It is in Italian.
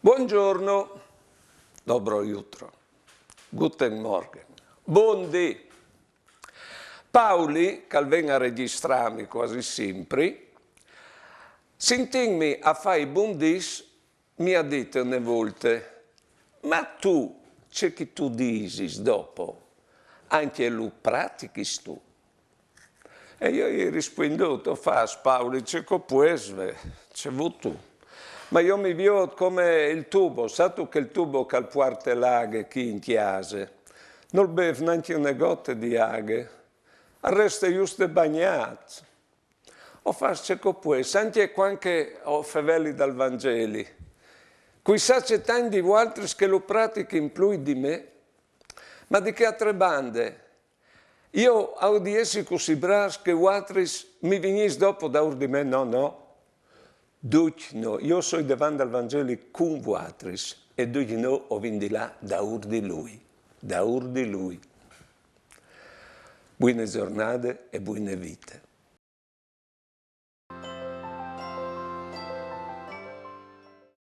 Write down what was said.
Buongiorno, dobro jutro, guten Morgen, buondì. Pauli, che venga a registrarmi quasi sempre, sentirmi a fare i buondis, mi ha detto una volta, ma tu, c'è che tu dici dopo, anche lo pratichi tu? E io gli ho risposto, fas Pauli, c'è che puoi, c'è tu. Ma io mi vedo come il tubo, sai tu che il tubo che porta l'aghe qui in chiesa, non beve neanche una goccia di aghe, resta giusto bagnato. O faccio che puoi, anche quando ho favelli dal Vangeli, qui sa c'è tanti di altri che lo praticano più di me, ma di che altre bande? Io ho di essere così bravi che altri mi venissero dopo da di me, no. No, io sono davanti al Vangelo con voi e no, ho vinto là da di lui, da di lui. Buone giornate e buone vite.